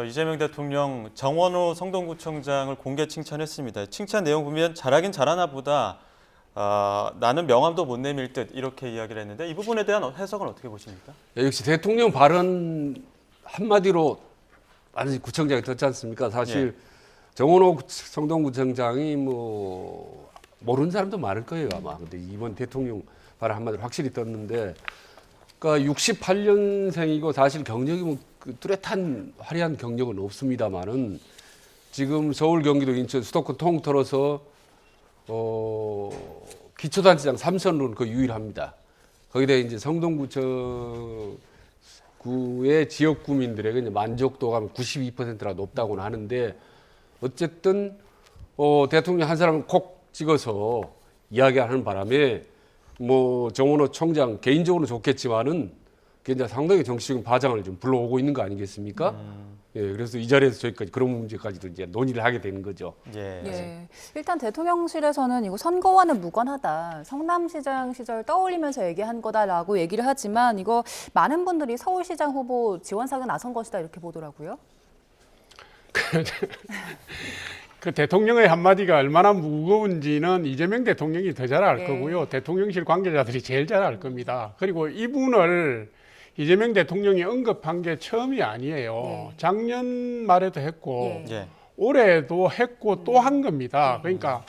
이재명 대통령 정원호 성동구청장을 공개 칭찬했습니다. 칭찬 내용 보면 잘하긴 잘하나 보다. 나는 명함도 못 내밀 듯 이렇게 이야기를 했는데 이 부분에 대한 해석은 어떻게 보십니까? 역시 대통령 발언 한마디로 완전히 구청장이 떴지 않습니까? 사실 정원호 성동구청장이 뭐 모르는 사람도 많을 거예요 아마. 근데 이번 대통령 발언 한마디로 확실히 떴는데, 그러니까 68년생이고 사실 경력이 뭐 뚜렷한 화려한 경력은 없습니다만은 지금 서울, 경기도, 인천, 수도권 통틀어서 기초단체장 3선으로는 거의 유일합니다. 거기다 이제 성동구청구의 지역 구민들에게 이제 만족도가 92%나 높다고는 하는데, 어쨌든 대통령 한 사람을 콕 찍어서 이야기하는 바람에 뭐 정원호 총장 개인적으로 좋겠지만은 그게 이제 상당히 정치적인 파장을 좀 불러오고 있는 거 아니겠습니까? 예, 그래서 이 자리에서 저희까지 그런 문제까지도 이제 논의를 하게 되는 거죠. 예. 일단 대통령실에서는 이거 선거와는 무관하다. 성남시장 시절 떠올리면서 얘기한 거다라고 얘기를 하지만 이거 많은 분들이 서울시장 후보 지원 사격에 나선 것이다 이렇게 보더라고요. 그 대통령의 한마디가 얼마나 무거운지는 이재명 대통령이 더 잘 알 거고요. 대통령실 관계자들이 제일 잘 알 겁니다. 그리고 이분을 이재명 대통령이 언급한 게 처음이 아니에요. 작년 말에도 했고 올해도 했고 또 한 겁니다. 그러니까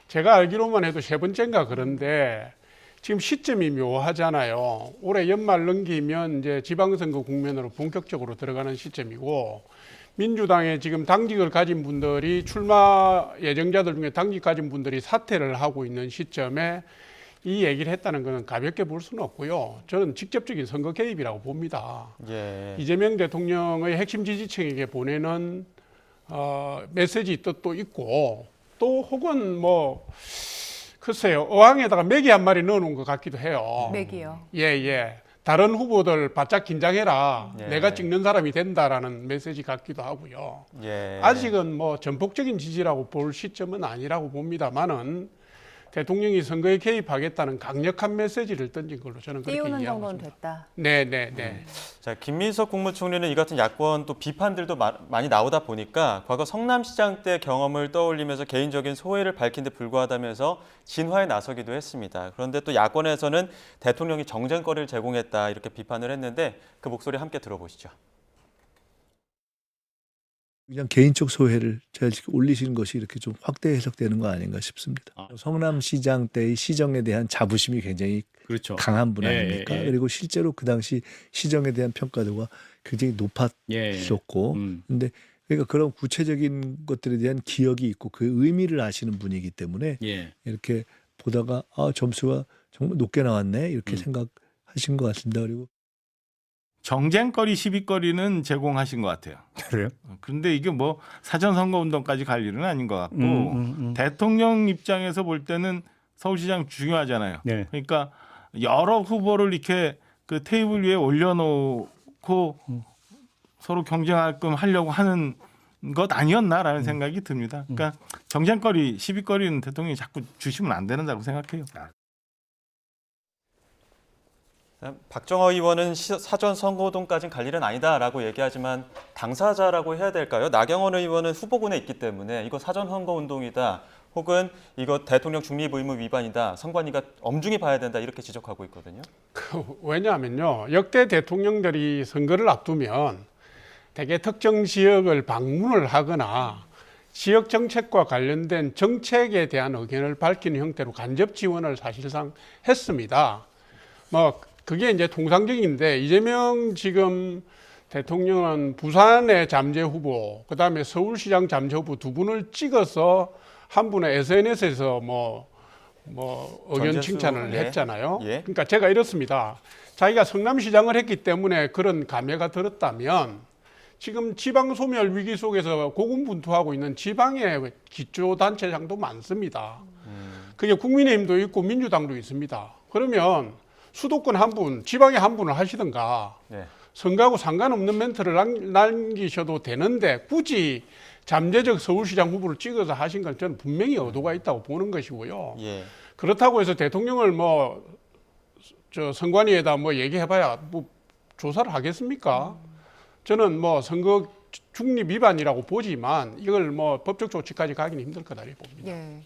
제가 알기로만 해도 세 번째인가 그런데 지금 시점이 묘하잖아요. 올해 연말 넘기면 이제 지방선거 국면으로 본격적으로 들어가는 시점이고, 민주당에 지금 당직을 가진 분들이, 출마 예정자들 중에 당직 가진 분들이 사퇴를 하고 있는 시점에 이 얘기를 했다는 것은 가볍게 볼 수는 없고요. 저는 직접적인 선거 개입이라고 봅니다. 이재명 대통령의 핵심 지지층에게 보내는 메시지 뜻도 있고, 또 혹은 뭐 글쎄요, 어항에다가 메기 한 마리 넣어놓은 것 같기도 해요. 메기요. 예. 다른 후보들 바짝 긴장해라. 내가 찍는 사람이 된다라는 메시지 같기도 하고요. 아직은 뭐 전폭적인 지지라고 볼 시점은 아니라고 봅니다만은 대통령이 선거에 개입하겠다는 강력한 메시지를 던진 걸로 저는 그렇게 이해하고 있습니다. 정도는 됐다. 네. 자, 김민석 국무총리는 이 같은 야권 또 비판들도 많이 나오다 보니까 과거 성남시장 때 경험을 떠올리면서 개인적인 소회를 밝힌 데 불과하다면서 진화에 나서기도 했습니다. 그런데 또 야권에서는 대통령이 정쟁거리를 제공했다 이렇게 비판을 했는데 그 목소리 함께 들어보시죠. 그냥 개인적 소회를 잘 올리시는 것이 이렇게 좀 확대 해석되는 거 아닌가 싶습니다. 성남시장 때의 시정에 대한 자부심이 굉장히 강한 분 아닙니까? 그리고 실제로 그 당시 시정에 대한 평가도가 굉장히 높았었고, 근데 그러니까 그런 구체적인 것들에 대한 기억이 있고 그 의미를 아시는 분이기 때문에 이렇게 보다가 점수가 정말 높게 나왔네 이렇게 생각하신 것 같습니다. 그리고 정쟁거리, 시비거리는 제공하신 것 같아요. 그래요? 그런데 이게 뭐 사전 선거 운동까지 갈 일은 아닌 것 같고 대통령 입장에서 볼 때는 서울시장 중요하잖아요. 그러니까 여러 후보를 이렇게 그 테이블 위에 올려놓고 서로 경쟁하게끔 하려고 하는 것 아니었나라는 생각이 듭니다. 그러니까 정쟁거리, 시비거리는 대통령이 자꾸 주시면 안 된다고 생각해요. 박정호 의원은 사전 선거운동까지는 갈 일은 아니다라고 얘기하지만 당사자라고 해야 될까요? 나경원 의원은 후보군에 있기 때문에 이거 사전 선거운동이다 혹은 이거 대통령 중립 의무 위반이다, 선관위가 엄중히 봐야 된다 이렇게 지적하고 있거든요. 왜냐하면요, 역대 대통령들이 선거를 앞두면 대개 특정 지역을 방문을 하거나 지역 정책과 관련된 정책에 대한 의견을 밝히는 형태로 간접 지원을 사실상 했습니다. 뭐 그게 이제 통상적인데, 이재명 지금 대통령은 부산의 잠재 후보, 그다음에 서울시장 잠재 후보 두 분을 찍어서 한 분의 SNS에서 뭐 의견 칭찬을 했잖아요. 그러니까 제가 이렇습니다. 자기가 성남시장을 했기 때문에 그런 감회가 들었다면 지금 지방 소멸 위기 속에서 고군분투하고 있는 지방의 기초단체장도 많습니다. 그게 국민의힘도 있고 민주당도 있습니다. 그러면 수도권 한 분, 지방에 한 분을 하시든가 선거하고 상관없는 멘트를 남기셔도 되는데 굳이 잠재적 서울시장 후보를 찍어서 하신 건 저는 분명히 의도가 있다고 보는 것이고요. 그렇다고 해서 대통령을 선관위에다 얘기해봐야 조사를 하겠습니까? 저는 선거 중립 위반이라고 보지만 이걸 뭐 법적 조치까지 가기는 힘들 거다 이렇게 봅니다. 예.